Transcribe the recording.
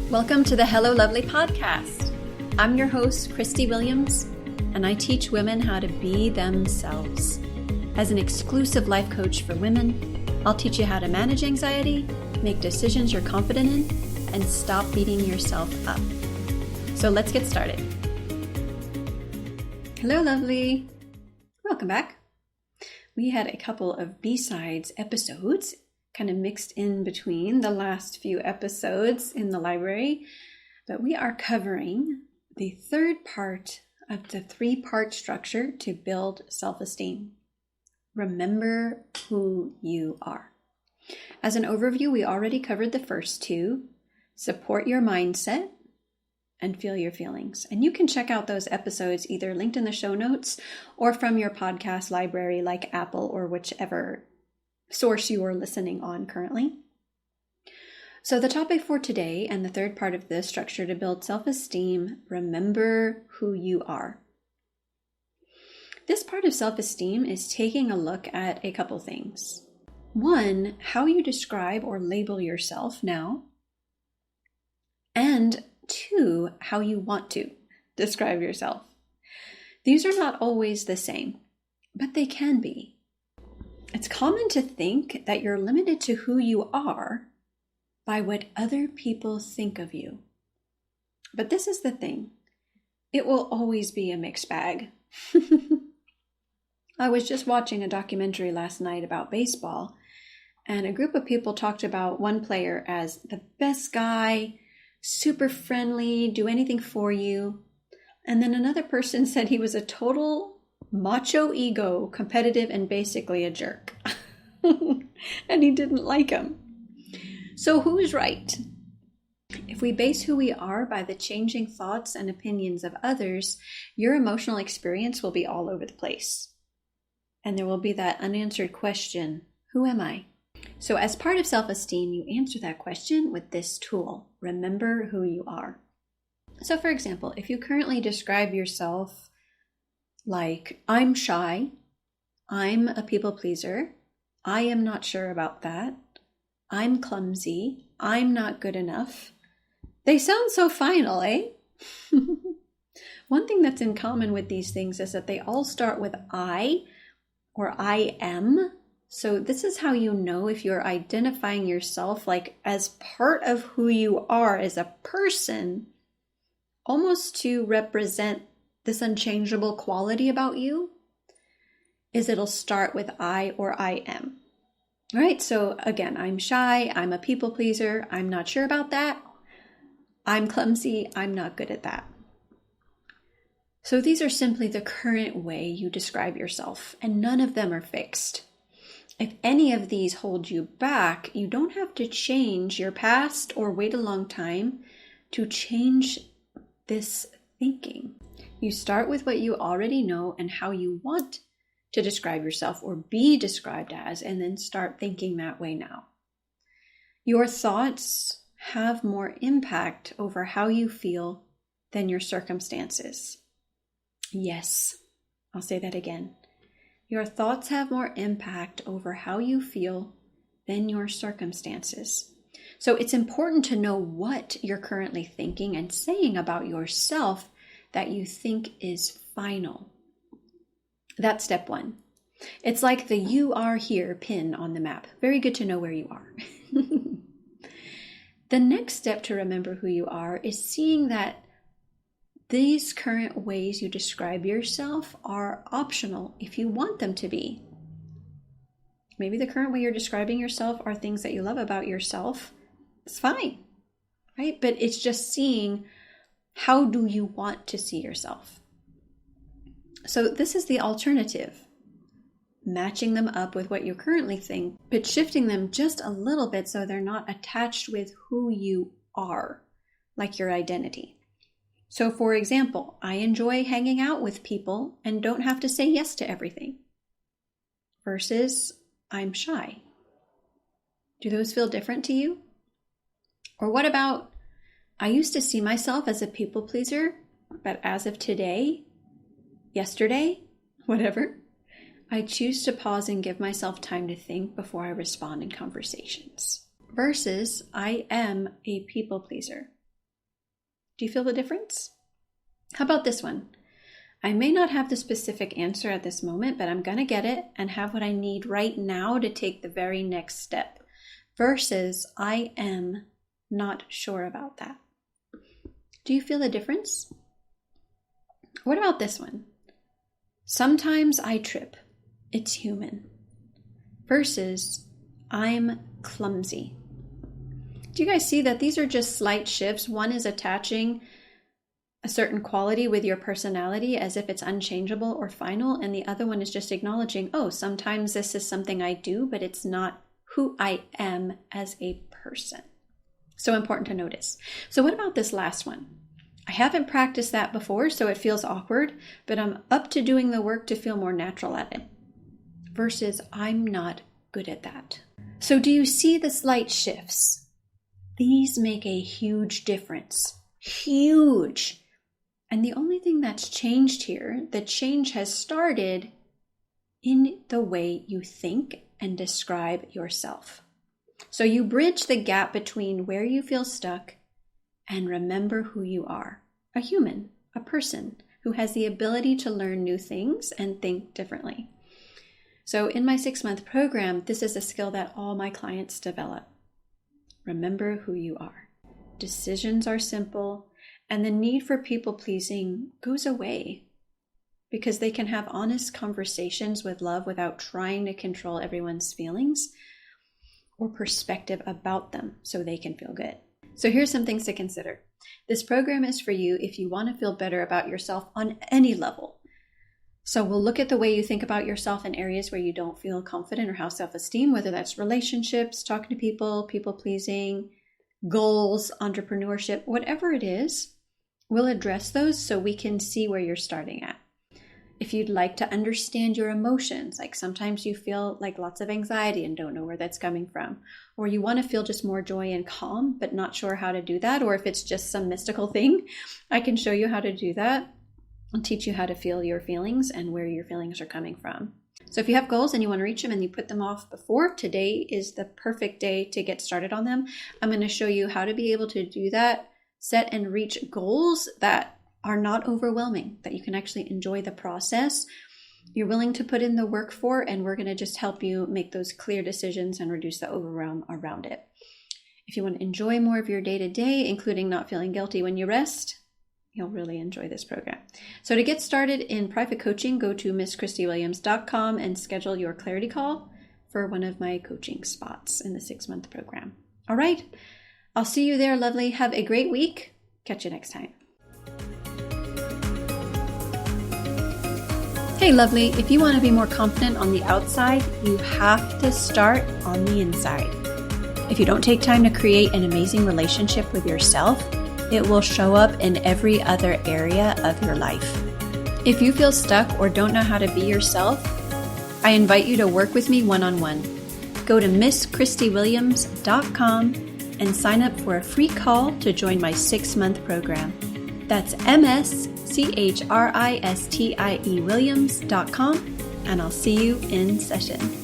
Welcome to the Hello Lovely podcast. I'm your host, Christie Williams, and I teach women how to be themselves. As an exclusive life coach for women, I'll teach you how to manage anxiety, make decisions you're confident in, and stop beating yourself up. So let's get started. Hello, lovely. Welcome back. We had a couple of B-sides episodes kind of mixed in between the last few episodes in the library, but we are covering the third part of the three-part structure to build self-esteem. Remember who you are. As an overview, we already covered the first two, support your mindset and feel your feelings. And you can check out those episodes either linked in the show notes or from your podcast library like Apple or whichever source you are listening on currently. So the topic for today and the third part of this structure to build self-esteem, remember who you are. This part of self-esteem is taking a look at a couple things. One, how you describe or label yourself now. And two, how you want to describe yourself. These are not always the same, but they can be. It's common to think that you're limited to who you are by what other people think of you. But this is the thing. It will always be a mixed bag. I was just watching a documentary last night about baseball, and a group of people talked about one player as the best guy, super friendly, do anything for you. And then another person said he was a total macho ego, competitive, and basically a jerk. And he didn't like him. So who's right? If we base who we are by the changing thoughts and opinions of others, your emotional experience will be all over the place. And there will be that unanswered question, who am I? So as part of self-esteem, you answer that question with this tool, remember who you are. So for example, if you currently describe yourself like, I'm shy, I'm a people pleaser, I am not sure about that, I'm clumsy, I'm not good enough. They sound so final, eh? One thing that's in common with these things is that they all start with I or I am. So this is how you know if you're identifying yourself like as part of who you are as a person, almost to represent this unchangeable quality about you, is it'll start with I or I am. All right, so again, I'm shy, I'm a people pleaser, I'm not sure about that, I'm clumsy, I'm not good at that. So these are simply the current way you describe yourself, and none of them are fixed. If any of these hold you back, you don't have to change your past or wait a long time to change this thinking. You start with what you already know and how you want to describe yourself or be described as, and then start thinking that way now. Your thoughts have more impact over how you feel than your circumstances. Yes, I'll say that again. Your thoughts have more impact over how you feel than your circumstances. So it's important to know what you're currently thinking and saying about yourself that you think is final. That's step one. It's like the you are here pin on the map. Very good to know where you are. The next step to remember who you are is seeing that these current ways you describe yourself are optional if you want them to be. Maybe the current way you're describing yourself are things that you love about yourself. It's fine, right? But it's just seeing how do you want to see yourself. So this is the alternative. Matching them up with what you currently think, but shifting them just a little bit so they're not attached with who you are, like your identity. So for example, I enjoy hanging out with people and don't have to say yes to everything. Versus, I'm shy. Do those feel different to you? Or what about, I used to see myself as a people pleaser, but as of today, yesterday, whatever, I choose to pause and give myself time to think before I respond in conversations. Versus, I am a people pleaser. Do you feel the difference? How about this one? I may not have the specific answer at this moment, but I'm going to get it and have what I need right now to take the very next step. Versus, I am not sure about that. Do you feel the difference? What about this one? Sometimes I trip. It's human. Versus, I'm clumsy. Do you guys see that these are just slight shifts? One is attaching a certain quality with your personality as if it's unchangeable or final, and the other one is just acknowledging, oh, sometimes this is something I do, but it's not who I am as a person. So important to notice. So what about this last one? I haven't practiced that before, so it feels awkward, but I'm up to doing the work to feel more natural at it. Versus, I'm not good at that. So do you see the slight shifts? These make a huge difference. Huge. And the only thing that's changed here, the change has started in the way you think and describe yourself. So you bridge the gap between where you feel stuck and remember who you are. A human, a person who has the ability to learn new things and think differently. So in my 6-month program, this is a skill that all my clients develop. Remember who you are. Decisions are simple, and the need for people-pleasing goes away because they can have honest conversations with love without trying to control everyone's feelings or perspective about them so they can feel good. So here's some things to consider. This program is for you if you want to feel better about yourself on any level. So we'll look at the way you think about yourself in areas where you don't feel confident or have self-esteem, whether that's relationships, talking to people, people-pleasing, goals, entrepreneurship, whatever it is. We'll address those so we can see where you're starting at. If you'd like to understand your emotions, like sometimes you feel like lots of anxiety and don't know where that's coming from, or you want to feel just more joy and calm, but not sure how to do that, or if it's just some mystical thing, I can show you how to do that. I'll teach you how to feel your feelings and where your feelings are coming from. So if you have goals and you want to reach them and you put them off before, today is the perfect day to get started on them. I'm going to show you how to be able to do that, set and reach goals that are not overwhelming, that you can actually enjoy the process you're willing to put in the work for, and we're going to just help you make those clear decisions and reduce the overwhelm around it. If you want to enjoy more of your day-to-day, including not feeling guilty when you rest, you'll really enjoy this program. So to get started in private coaching, go to MissChristieWilliams.com and schedule your clarity call for one of my coaching spots in the 6-month program. All right, I'll see you there, lovely. Have a great week. Catch you next time. Hey, lovely, if you want to be more confident on the outside, you have to start on the inside. If you don't take time to create an amazing relationship with yourself, it will show up in every other area of your life. If you feel stuck or don't know how to be yourself, I invite you to work with me one-on-one. Go to MissChristieWilliams.com and sign up for a free call to join my 6-month program. That's MissChristieWilliams.com, and I'll see you in session.